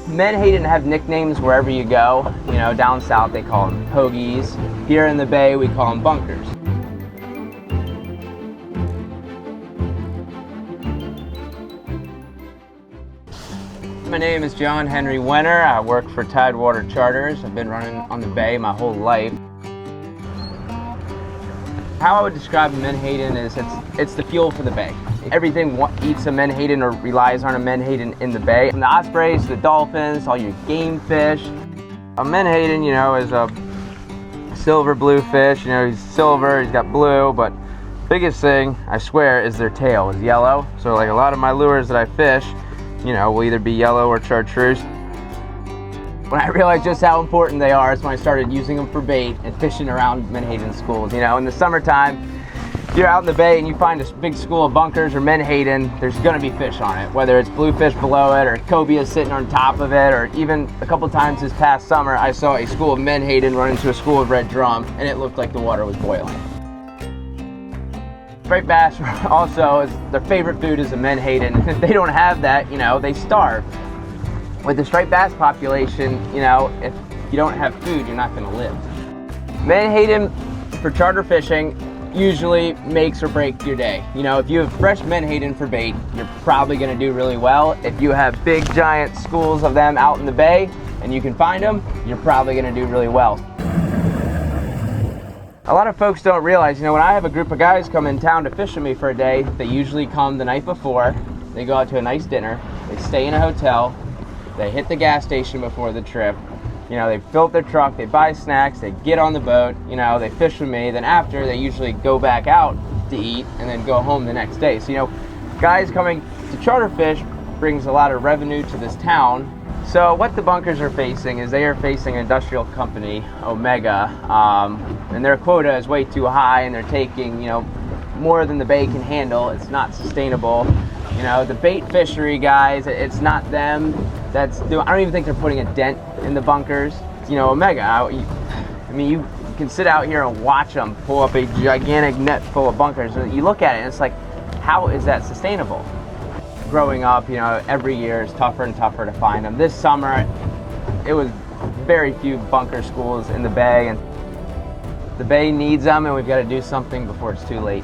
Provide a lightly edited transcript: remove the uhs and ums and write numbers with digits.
Menhaden have nicknames wherever you go. You know, down south they call them hoagies. Here in the bay we call them bunkers. My name is John Henry Wehner. I work for Tidewater Charters. I've been running on the bay my whole life. How I would describe a Menhaden is it's the fuel for the bay. Everything eats a Menhaden or relies on a Menhaden in the bay. From the ospreys, the dolphins, all your game fish. A Menhaden, you know, is a silver blue fish. You know, he's silver, he's got blue, but biggest thing, I swear, is their tail is yellow. So like a lot of my lures that I fish, you know, will either be yellow or chartreuse. When I realized just how important they are is when I started using them for bait and fishing around Menhaden schools. You know, in the summertime, you're out in the bay and you find a big school of bunkers or Menhaden, there's gonna be fish on it. Whether it's bluefish below it or cobia sitting on top of it, or even a couple times this past summer, I saw a school of Menhaden run into a school of red drum and it looked like the water was boiling. Striped bass also, their favorite food is a Menhaden. If they don't have that, you know, they starve. With the striped bass population, you know, if you don't have food, you're not gonna live. Menhaden for charter fishing usually makes or breaks your day. You know, if you have fresh Menhaden for bait, you're probably gonna do really well. If you have big giant schools of them out in the bay and you can find them, you're probably gonna do really well. A lot of folks don't realize, you know, when I have a group of guys come in town to fish with me for a day, they usually come the night before, they go out to a nice dinner, they stay in a hotel, they hit the gas station before the trip, you know, they fill up their truck, they buy snacks, they get on the boat, you know, they fish with me, then after they usually go back out to eat and then go home the next day. So, you know, guys coming to charter fish brings a lot of revenue to this town. So what the bunkers are facing is they are facing an industrial company, Omega, and their quota is way too high and they're taking, you know, more than the bay can handle. It's not sustainable. You know, the bait fishery guys, it's not them that's doing, I don't even think they're putting a dent in the bunkers. You know, Omega, I mean, you can sit out here and watch them pull up a gigantic net full of bunkers. And you look at it and it's like, how is that sustainable? Growing up, you know, every year is tougher and tougher to find them. This summer, it was very few bunker schools in the bay, and the bay needs them, and we've got to do something before it's too late.